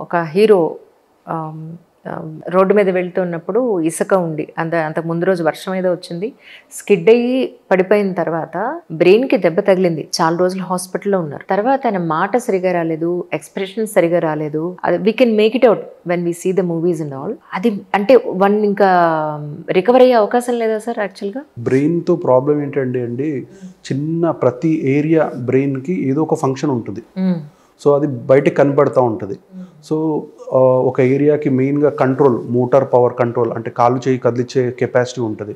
ఒక hero road మీద వెళ్తున్నప్పుడు ఇసుక ఉండి అంతకు ముందు రోజు వర్షం ఏదో వచ్చింది, స్కిడ్ అయ్యి పడిపోయిన తర్వాత బ్రెయిన్కి దెబ్బ తగిలింది, చాలా రోజులు హాస్పిటల్లో ఉన్నారు. తర్వాత ఆయన మాట సరిగా రాలేదు, ఎక్స్ప్రెషన్ సరిగా రాలేదు. అది we can make it out when we see the movies and all. అది అంటే వన్ ఇంకా రికవర్ అయ్యే అవకాశం లేదా సార్? యాక్చువల్గా బ్రెయిన్తో ప్రాబ్లం ఏంటంటే అండి, చిన్న ప్రతి ఏరియా బ్రెయిన్కి ఏదో ఒక ఫంక్షన్ ఉంటుంది. సో అది బయటకు కనబడుతూ ఉంటుంది. సో ఒక ఏరియాకి మెయిన్గా కంట్రోల్, మోటార్ పవర్ కంట్రోల్ అంటే కాళ్ళు చేయి కదిలించే కెపాసిటీ ఉంటుంది.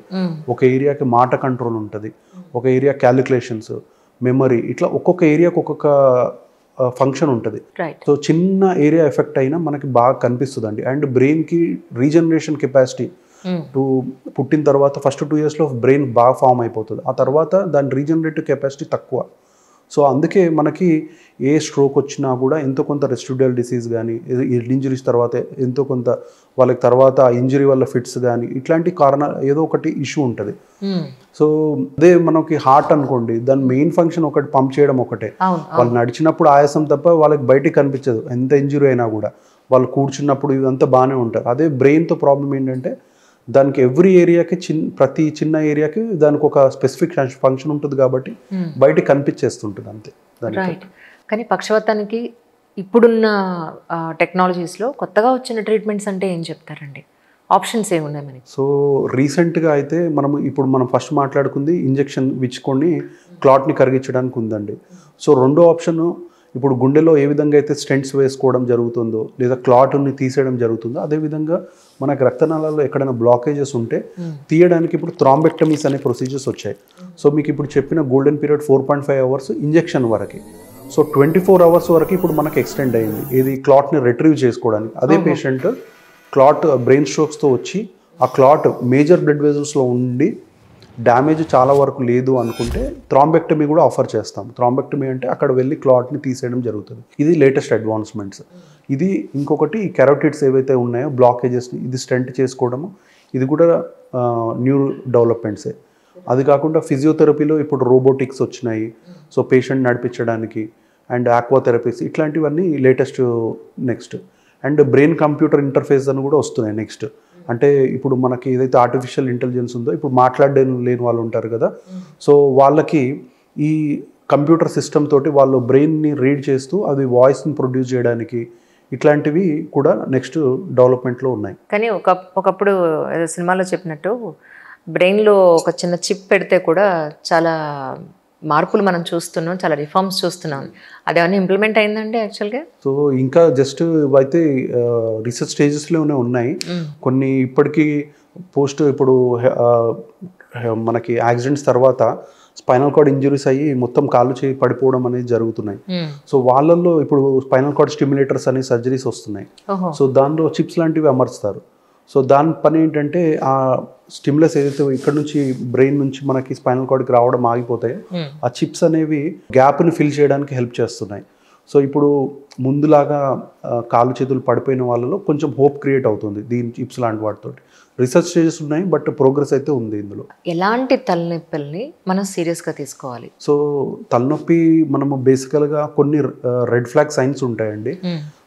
ఒక ఏరియాకి మాట కంట్రోల్ ఉంటుంది. ఒక ఏరియా క్యాలిక్యులేషన్స్, మెమరీ, ఇట్లా ఒక్కొక్క ఏరియాకి ఒక్కొక్క ఫంక్షన్ ఉంటుంది. సో చిన్న ఏరియా ఎఫెక్ట్ అయినా మనకి బాగా కనిపిస్తుంది అండి. అండ్ బ్రెయిన్కి రీజనరేషన్ కెపాసిటీ పుట్టిన తర్వాత ఫస్ట్ 2 yearsలో బ్రెయిన్ బాగా ఫామ్ అయిపోతుంది. ఆ తర్వాత దాని రీజనరేటివ్ కెపాసిటీ తక్కువ. సో అందుకే మనకి ఏ స్ట్రోక్ వచ్చినా కూడా ఎంతో కొంత రెసిడ్యూయల్ డిసీజ్ కానీ, ఇంజరీస్ తర్వాత ఎంతో కొంత వాళ్ళకి తర్వాత ఇంజరీ వల్ల ఫిట్స్ కానీ, ఇట్లాంటి కారణాలు ఏదో ఒకటి ఇష్యూ ఉంటుంది. సో అదే మనకి హార్ట్ అనుకోండి, దాని మెయిన్ ఫంక్షన్ ఒకటి పంప్ చేయడం ఒకటే. వాళ్ళు నడిచినప్పుడు ఆయాసం తప్ప వాళ్ళకి బయటికి కనిపించదు. ఎంత ఇంజరీ అయినా కూడా వాళ్ళు కూర్చున్నప్పుడు ఇదంతా బాగానే ఉంటారు. అదే బ్రెయిన్తో ప్రాబ్లం ఏంటంటే దానికి ఎవ్రీ ఏరియాకి ప్రతి చిన్న ఏరియాకి దానికి ఒక స్పెసిఫిక్ ఫంక్షన్ ఉంటుంది కాబట్టి బయటికి కనిపించేస్తుంటుంది అంతే. రైట్. కానీ పక్షవాతానికి ఇప్పుడున్న టెక్నాలజీస్లో కొత్తగా వచ్చిన ట్రీట్మెంట్స్ అంటే ఏం చెప్తారండి? ఆప్షన్స్ ఏమున్నాయి మనకి? సో రీసెంట్గా అయితే మనం ఫస్ట్ మాట్లాడుకుంది ఇంజెక్షన్ ఇచ్చుకొని క్లాట్ని కరిగించడానికి ఉందండి. సో రెండో ఆప్షన్, ఇప్పుడు గుండెలో ఏ విధంగా అయితే స్టెంట్స్ వేసుకోవడం జరుగుతుందో లేదా క్లాట్ని తీసేయడం జరుగుతుందో, అదేవిధంగా మనకు రక్తనాళాల్లో ఎక్కడైనా బ్లాకేజెస్ ఉంటే తీయడానికి ఇప్పుడు థ్రాంబెక్టమీస్ అనే ప్రొసీజర్స్ వచ్చాయి. సో మీకు ఇప్పుడు చెప్పిన గోల్డెన్ పీరియడ్ 4.5 hours ఇంజెక్షన్ వరకు. సో 24 hours వరకు ఇప్పుడు మనకు ఎక్స్టెండ్ అయింది ఇది క్లాట్ని రిట్రీవ్ చేసుకోవడానికి. అదే పేషెంట్ క్లాట్ బ్రెయిన్ స్ట్రోక్స్తో వచ్చి ఆ క్లాట్ మేజర్ బ్లడ్ వెజల్స్లో ఉండి డ్యామేజ్ చాలా వరకు లేదు అనుకుంటే థ్రాంబెక్టమీ కూడా ఆఫర్ చేస్తాం. థ్రాంబెక్టమీ అంటే అక్కడ వెళ్ళి క్లాట్ని తీసేయడం జరుగుతుంది. ఇది లేటెస్ట్ అడ్వాన్స్మెంట్స్. ఇది ఇంకొకటి కెరోటిడ్స్ ఏవైతే ఉన్నాయో బ్లాకేజెస్ని ఇది స్టెంట్ చేసుకోవడము, ఇది కూడా న్యూ డెవలప్మెంట్సే. అది కాకుండా ఫిజియోథెరపీలో ఇప్పుడు రోబోటిక్స్ వచ్చినాయి. సో పేషెంట్ నడిపించడానికి అండ్ ఆక్వాథెరపీస్ ఇట్లాంటివన్నీ latest next. And brain computer interface అని కూడా వస్తున్నాయి నెక్స్ట్. అంటే ఇప్పుడు మనకి ఏదైతే ఆర్టిఫిషియల్ ఇంటెలిజెన్స్ ఉందో, ఇప్పుడు మాట్లాడడం లేని వాళ్ళు ఉంటారు కదా, సో వాళ్ళకి ఈ కంప్యూటర్ సిస్టమ్ తోటి వాళ్ళు బ్రెయిన్ని రీడ్ చేస్తూ అది వాయిస్ని ప్రొడ్యూస్ చేయడానికి ఇట్లాంటివి కూడా నెక్స్ట్ డెవలప్మెంట్లో ఉన్నాయి. కానీ ఒకప్పుడు ఏదో సినిమాలో చెప్పినట్టు బ్రెయిన్లో ఒక చిన్న చిప్ పెడితే కూడా చాలా మార్పులు మనం చూస్తున్నాం, చాలా రిఫార్మ్స్ చూస్తున్నాం. అదేమన్నా ఇంప్లిమెంట్ అయిందండి యాక్చువల్గా? సో ఇంకా జస్ట్ అయితే రీసెర్చ్ స్టేజెస్లోనే ఉన్నాయి కొన్ని. ఇప్పటికీ ఇప్పుడు మనకి యాక్సిడెంట్స్ తర్వాత స్పైనల్ కార్డ్ ఇంజరీస్ అయ్యి మొత్తం కాళ్ళు చేయి పడిపోవడం అనేది జరుగుతున్నాయి. సో వాళ్ళల్లో ఇప్పుడు స్పైనల్ కార్డ్ స్టిమ్యులేటర్స్ అనే సర్జరీస్ వస్తున్నాయి. సో దానిలో చిప్స్ లాంటివి అమర్స్తారు. సో దాని పని ఏంటంటే ఆ స్టిమ్యులస్ ఏదైతే ఇక్కడ నుంచి బ్రెయిన్ నుంచి మనకి స్పైనల్ కార్డ్కి రావడం ఆగిపోతాయి, ఆ చిప్స్ అనేవి గ్యాప్ని ఫిల్ చేయడానికి హెల్ప్ చేస్తున్నాయి. సో ఇప్పుడు ముందులాగా కాళ్ళు చేతులు పడిపోయిన వాళ్ళలో కొంచెం హోప్ క్రియేట్ అవుతుంది దీని చిప్స్ లాంటి వాటితో. రీసెర్చ్ స్టేజెస్ ఉన్నాయి, బట్ ప్రోగ్రెస్ అయితే ఉంది ఇందులో. ఎలాంటి తలనొప్పుల్ని మనం సీరియస్గా తీసుకోవాలి? సో తలనొప్పి మనము బేసికల్గా కొన్ని రెడ్ ఫ్లాగ్ సైన్స్ ఉంటాయండి.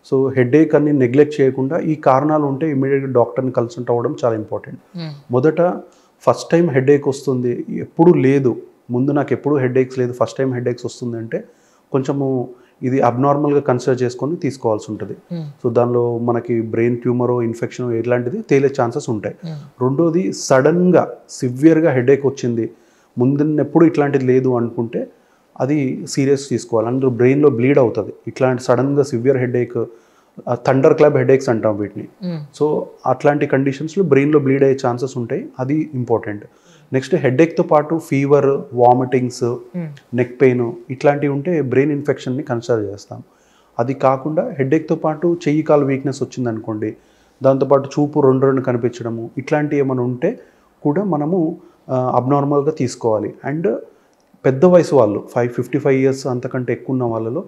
సో హెడేక్ అని నెగ్లెక్ట్ చేయకుండా ఈ కారణాలు ఉంటే ఇమీడియట్గా డాక్టర్ని కన్సల్ట్ అవ్వడం చాలా ఇంపార్టెంట్. మొదట ఫస్ట్ టైం హెడేక్ వస్తుంది, ఎప్పుడు లేదు, ముందు నాకు ఎప్పుడు హెడేక్స్ లేదు, ఫస్ట్ టైం హెడేక్స్ వస్తుంది అంటే కొంచెము ఇది అబ్నార్మల్గా కన్సిడర్ చేసుకొని తీసుకోవాల్సి ఉంటుంది. సో దానిలో మనకి బ్రెయిన్ ట్యూమరో ఇన్ఫెక్షన్ ఇలాంటిది తేలే ఛాన్సెస్ ఉంటాయి. రెండోది సడన్గా సివియర్గా హెడేక్ వచ్చింది, ముందున్నెప్పుడు ఇట్లాంటిది లేదు అనుకుంటే అది సీరియస్ తీసుకోవాలి. అందులో బ్రెయిన్లో బ్లీడ్ అవుతుంది. ఇట్లాంటి సడన్గా severe headache, thunder clap headaches అంటాం వీటిని. సో అట్లాంటి కండిషన్స్లో బ్రెయిన్లో బ్లీడ్ అయ్యే ఛాన్సెస్ ఉంటాయి, అది ఇంపార్టెంట్. నెక్స్ట్ హెడేక్తో పాటు ఫీవర్, వామిటింగ్స్, నెక్ పెయిన్ ఇట్లాంటివి ఉంటే బ్రెయిన్ ఇన్ఫెక్షన్ని కన్సిడర్ చేస్తాం. అది కాకుండా హెడేక్తో పాటు చెయ్యి కాలు వీక్నెస్ వచ్చిందనుకోండి, దాంతోపాటు చూపు రెండు కనిపించడము ఇట్లాంటివి ఏమైనా ఉంటే కూడా మనము అబ్నార్మల్గా తీసుకోవాలి. అండ్ పెద్ద వయసు వాళ్ళు 55 years అంతకంటే ఎక్కువ ఉన్న వాళ్ళలో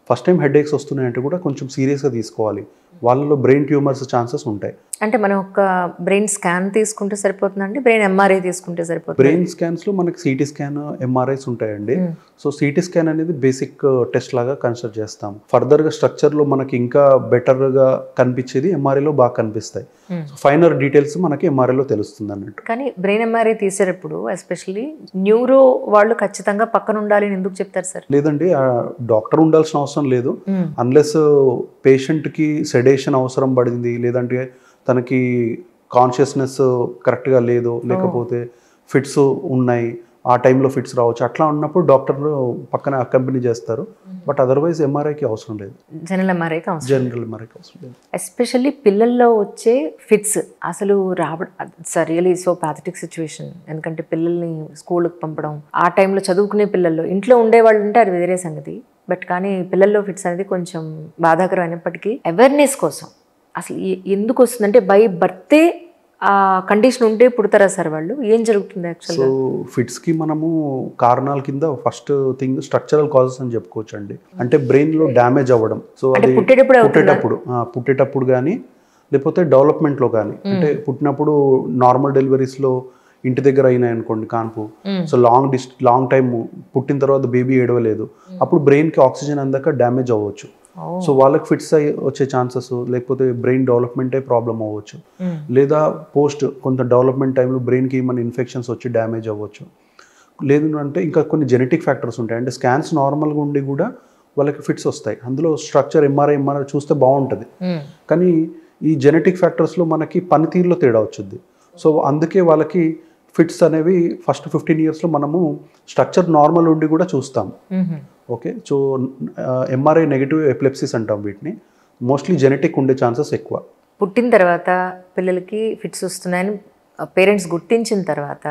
ఫస్ట్ టైం హెడేక్స్ వస్తున్నాయంటే కూడా కొంచెం సీరియస్గా తీసుకోవాలి. వాళ్ళలో బ్రెయిన్ ట్యూమర్స్ ఛాన్సెస్ ఉంటాయి. అంటే మనం ఒక బ్రెయిన్ స్కాన్ తీసుకుంటే సరిపోతుందండి, బ్రెయిన్ ఎంఆర్ఐ తీసుకుంటే సరిపోతుంది? బ్రెయిన్ స్కాన్స్లో మనకి సిటీ స్కాన్, ఎంఆర్ఐస్ ఉంటాయండి. సో సిటీ స్కాన్ అనేది బేసిక్ టెస్ట్ లాగా కన్సిడర్ చేస్తాం. ఫర్దర్గా స్ట్రక్చర్లో మనకి ఇంకా బెటర్గా కనిపించేది ఎంఆర్ఐలో బాగా కనిపిస్తాయి. సో ఫైనల్ డీటెయిల్స్ మనకి ఎంఆర్ఐలో తెలుస్తుంది అన్నట్టు. కానీ బ్రెయిన్ ఎంఆర్ఐ తీసేటప్పుడు ఎస్పెషల్లీ న్యూరో వాళ్ళు ఖచ్చితంగా పక్కన ఉండాలి అని ఎందుకు చెప్తారు సార్? లేదండి, డాక్టర్ ఉండాల్సిన అవసరం లేదు. అన్లెస్ పేషెంట్కి సెడేషన్ అవసరం పడింది, లేదంటే తనకి కాన్షియస్నెస్ కరెక్ట్గా లేదు, లేకపోతే ఫిట్స్ ఉన్నాయి, ఆ టైంలో ఫిట్స్ రావచ్చు, అట్లా ఉన్నప్పుడు డాక్టర్ పక్కన అకంపెనీ చేస్తారు. బట్ అదర్వైజ్ ఎంఆర్ఐకి అవసరం లేదు. జనరల్ ఎంఆర్ఐకి అవసరం లేదు. ఎస్పెషల్లీ పిల్లల్లో వచ్చే ఫిట్స్ అసలు రావడం రియలీ సో పాథటిక్ సిచ్యువేషన్. ఎందుకంటే పిల్లల్ని స్కూల్కి పంపడం, ఆ టైంలో చదువుకునే పిల్లల్లో, ఇంట్లో ఉండేవాళ్ళు ఉంటే అది వేరే సంగతి, బట్ కానీ పిల్లల్లో ఫిట్స్ అనేది కొంచెం బాధాకరం అయినప్పటికీ అవేర్నెస్ కోసం అసలు ఎందుకు వస్తుందంటే బై బర్తే ఆ కండిషన్ ఉంటే పుడతారా సార్ వాళ్ళు? ఏం జరుగుతుంది యాక్చువల్గా? సో ఫిట్స్కి మనము కారణాల కింద ఫస్ట్ థింగ్ స్ట్రక్చరల్ కాజెస్ అని చెప్పుకోవచ్చు అండి. అంటే బ్రెయిన్లో డ్యామేజ్ అవ్వడం. సో అది పుట్టేటప్పుడు కానీ, లేకపోతే డెవలప్మెంట్లో కానీ, అంటే పుట్టినప్పుడు నార్మల్ డెలివరీస్లో ఇంటి దగ్గర అయినాయి అనుకోండి కాన్పు, సో లాంగ్ టైమ్ పుట్టిన తర్వాత బేబీ ఏడవలేదు, అప్పుడు బ్రెయిన్కి ఆక్సిజన్ అందాక డ్యామేజ్ అవ్వచ్చు. సో వాళ్ళకి ఫిట్స్ వచ్చే ఛాన్సెస్, లేకపోతే బ్రెయిన్ డెవలప్మెంటే ప్రాబ్లం అవ్వచ్చు, లేదా పోస్ట్ కొంత డెవలప్మెంట్ టైంలో బ్రెయిన్కి ఏమైనా ఇన్ఫెక్షన్స్ వచ్చి డ్యామేజ్ అవ్వచ్చు. లేదు అంటే ఇంకా కొన్ని జెనెటిక్ ఫ్యాక్టర్స్ ఉంటాయి. అంటే స్కాన్స్ నార్మల్గా ఉండి కూడా వాళ్ళకి ఫిట్స్ వస్తాయి. అందులో స్ట్రక్చర్ ఎంఆర్ఐ చూస్తే బాగుంటుంది, కానీ ఈ జెనెటిక్ ఫ్యాక్టర్స్లో మనకి పనితీరులో తేడా వచ్చింది. సో అందుకే వాళ్ళకి ఫిట్స్ అనేవి ఫస్ట్ 15 yearsలో మనము స్ట్రక్చర్ నార్మల్ ఉండి కూడా చూస్తాం. ఓకే, సో ఎంఆర్ఐ నెగిటివ్ ఎపిలెప్సిస్ అంటాం వీటిని. మోస్ట్లీ జెనెటిక్ ఉండే ఛాన్సెస్ ఎక్కువ. పుట్టిన తర్వాత పిల్లలకి ఫిట్స్ వస్తున్నాయని పేరెంట్స్ గుర్తించిన తర్వాత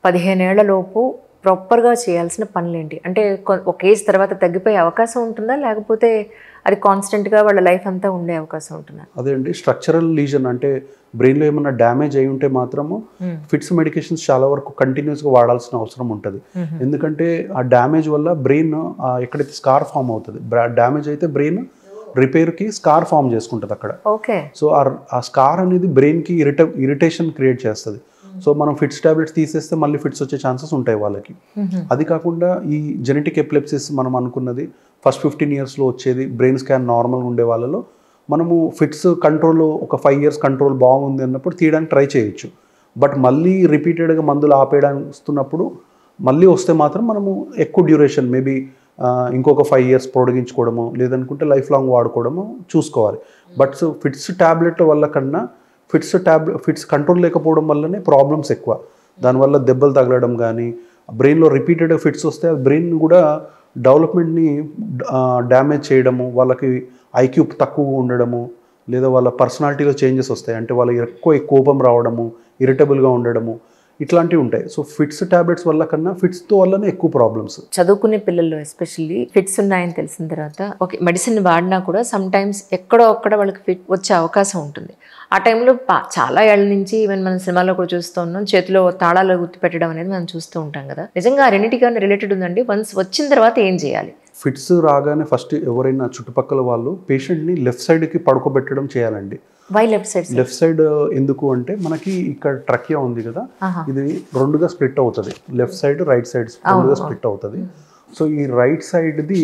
15 ఏళ్లలోపు ప్రాపర్గా చేయాల్సిన పనులేంటి? అంటే ఒక ఏజ్ తర్వాత తగ్గిపోయే అవకాశం ఉంటుందా, లేకపోతే అది కాన్స్టెంట్గా వాళ్ళ లైఫ్ అంతా ఉండే అవకాశం ఉంటుందా? అదే అండి, స్ట్రక్చరల్ లీజన్ అంటే బ్రెయిన్లో ఏమన్నా డ్యామేజ్ అయి ఉంటే మాత్రము ఫిట్స్ మెడికేషన్స్ చాలా వరకు కంటిన్యూస్గా వాడాల్సిన అవసరం ఉంటుంది. ఎందుకంటే ఆ డ్యామేజ్ వల్ల బ్రెయిన్ ఎక్కడైతే స్కార్ ఫామ్ అవుతుంది, డ్యామేజ్ అయితే బ్రెయిన్ రిపేర్కి స్కార్ ఫామ్ చేసుకుంటుంది అక్కడ. ఓకే, సో ఆ స్కార్ అనేది బ్రెయిన్కి ఇరిటేషన్ క్రియేట్ చేస్తుంది. సో మనం ఫిట్స్ టాబ్లెట్స్ తీసేస్తే మళ్ళీ ఫిట్స్ వచ్చే ఛాన్సెస్ ఉంటాయి వాళ్ళకి. అది కాకుండా ఈ జెనెటిక్ ఎపిలెప్సిస్ మనం అనుకున్నది ఫస్ట్ 15 yearsలో వచ్చేది, బ్రెయిన్ స్కాన్ నార్మల్గా ఉండే వాళ్ళలో మనము ఫిట్స్ కంట్రోల్ ఒక 5 years కంట్రోల్ బాగుంది అన్నప్పుడు తీయడానికి ట్రై చేయొచ్చు. బట్ మళ్ళీ రిపీటెడ్గా మందులు ఆపేయడానికి వస్తున్నప్పుడు మళ్ళీ వస్తే మాత్రం మనము ఎక్కువ డ్యూరేషన్ మేబీ ఇంకొక 5 years పొడిగించుకోవడము, లేదనుకుంటే లైఫ్ లాంగ్ వాడుకోవడము చూసుకోవాలి. బట్ ఫిట్స్ టాబ్లెట్ల వల్ల కన్నా ఫిట్స్ కంట్రోల్ లేకపోవడం వల్లనే ప్రాబ్లమ్స్ ఎక్కువ. దానివల్ల దెబ్బలు తగలడం కానీ, బ్రెయిన్లో రిపీటెడ్గా ఫిట్స్ వస్తే బ్రెయిన్ కూడా డెవలప్మెంట్ని డ్యామేజ్ చేయడము, వాళ్ళకి ఐక్యూ తక్కువగా ఉండడము, లేదా వాళ్ళ పర్సనాలిటీలో చేంజెస్ వస్తాయి. అంటే వాళ్ళకి ఎక్కువ కోపం రావడము, ఇరిటబుల్గా ఉండడము, ఇట్లాంటివి ఉంటాయి. సో ఫిట్స్ టాబ్లెట్స్ వల్ల కన్నా ఫిట్స్తో వల్లనే ఎక్కువ ప్రాబ్లమ్స్. చదువుకునే పిల్లల్లో ఎస్పెషల్లీ ఫిట్స్ ఉన్నాయని తెలిసిన తర్వాత ఓకే మెడిసిన్ వాడినా కూడా సమ్ టైమ్స్ ఎక్కడో ఒక్కడ వాళ్ళకి ఫిట్ వచ్చే అవకాశం ఉంటుంది. ఆ టైంలో చాలా ఏళ్ళ నుంచి ఈవెన్ మనం సినిమాలో కూడా చూస్తూ ఉన్నాం, చేతిలో తాళాలు గుర్తు పెట్టడం అనేది మనం చూస్తూ ఉంటాం కదా. నిజంగా ఆ రెండింటికి రిలేటెడ్ ఉందండి? వన్స్ వచ్చిన తర్వాత ఏం చేయాలి? ఫిట్స్ రాగానే ఫస్ట్ ఎవరైనా చుట్టుపక్కల వాళ్ళు పేషెంట్ని లెఫ్ట్ సైడ్కి పడుకోబెట్టడం చేయాలండి. Why left side? Left side ఎందుకు అంటే మనకి ఇక్కడ ట్రకియా ఉంది కదా, ఇది రెండుగా స్ప్లిట్ అవుతుంది. లెఫ్ట్ సైడ్ రైట్ సైడ్ రెండుగా స్ప్లిట్ అవుతుంది. సో ఈ రైట్ సైడ్ది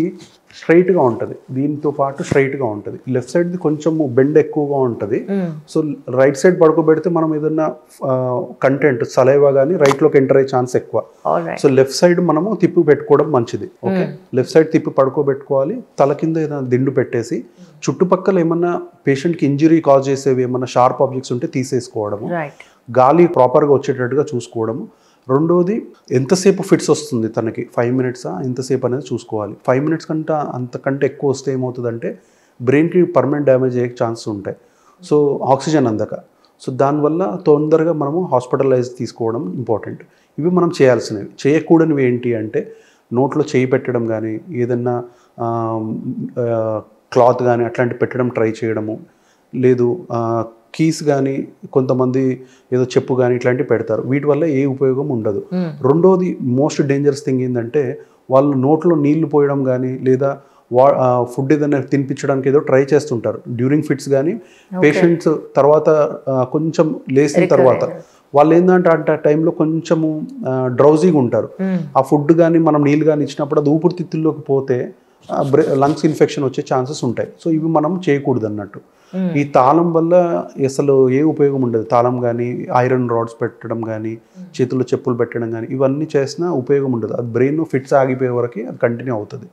స్ట్రైట్గా ఉంటుంది, దీంతో పాటు స్ట్రైట్గా ఉంటుంది. లెఫ్ట్ సైడ్ది కొంచెం బెండ్ ఎక్కువగా ఉంటుంది. సో రైట్ సైడ్ పడుకోబెడితే మనం ఏదన్నా కంటెంట్ సలైవా కానీ రైట్లోకి ఎంటర్ అయ్యే ఛాన్స్ ఎక్కువ. సో లెఫ్ట్ సైడ్ మనము తిప్పి పెట్టుకోవడం మంచిది. ఓకే, లెఫ్ట్ సైడ్ తిప్పి పడుకోబెట్టుకోవాలి. తల కింద ఏదైనా దిండు పెట్టేసి చుట్టుపక్కల ఏమన్నా పేషెంట్కి ఇంజరీ కాజ్ చేసేవి ఏమన్నా షార్ప్ ఆబ్జెక్ట్స్ ఉంటే తీసేసుకోవడము, గాలి ప్రాపర్గా వచ్చేటట్టుగా చూసుకోవడము. రెండోది ఎంతసేపు ఫిట్స్ వస్తుంది తనకి, 5 minutes ఎంతసేపు అనేది చూసుకోవాలి. 5 minutes కంటే అంతకంటే ఎక్కువ వస్తే ఏమవుతుందంటే బ్రెయిన్కి పర్మనెంట్ డ్యామేజ్ అయ్యే ఛాన్సెస్ ఉంటాయి. సో ఆక్సిజన్ అందక, సో దానివల్ల తొందరగా మనము హాస్పిటలైజ్ తీసుకోవడం ఇంపార్టెంట్. ఇవి మనం చేయాల్సినవి. చేయకూడనివి ఏంటి అంటే నోట్లో చేయి పెట్టడం కానీ, ఏదన్నా క్లాత్ కానీ అట్లాంటి పెట్టడం ట్రై చేయడము, లేదు కీస్ కానీ కొంతమంది ఏదో చెప్పు కానీ ఇట్లాంటివి పెడతారు. వీటి వల్ల ఏ ఉపయోగం ఉండదు. రెండోది మోస్ట్ డేంజరస్ థింగ్ ఏంటంటే వాళ్ళు నోట్లో నీళ్లు పోయడం కానీ, లేదా ఫుడ్ ఏదైనా తినిపించడానికి ఏదో ట్రై చేస్తుంటారు డ్యూరింగ్ ఫిట్స్. కానీ పేషెంట్స్ తర్వాత కొంచెం లేచిన తర్వాత వాళ్ళు ఏంటంటే ఆ టైంలో కొంచెము డ్రౌజీగా ఉంటారు. ఆ ఫుడ్ కానీ మనం నీళ్ళు కానీ ఇచ్చినప్పుడు అది ఊపిరితిత్తుల్లోకి పోతే లంగ్స్ ఇన్ఫెక్షన్ వచ్చే ఛాన్సెస్ ఉంటాయి. సో ఇవి మనం చేయకూడదు అన్నట్టు. ఈ తాళం వల్ల అసలు ఏ ఉపయోగం ఉండదు. తాళం కానీ ఐరన్ రాడ్స్ పెట్టడం కానీ చేతుల్లో చెప్పులు పెట్టడం కానీ ఇవన్నీ చేసినా ఉపయోగం ఉండదు. అది బ్రెయిన్ ఫిట్స్ ఆగిపోయే వరకు అది కంటిన్యూ అవుతుంది.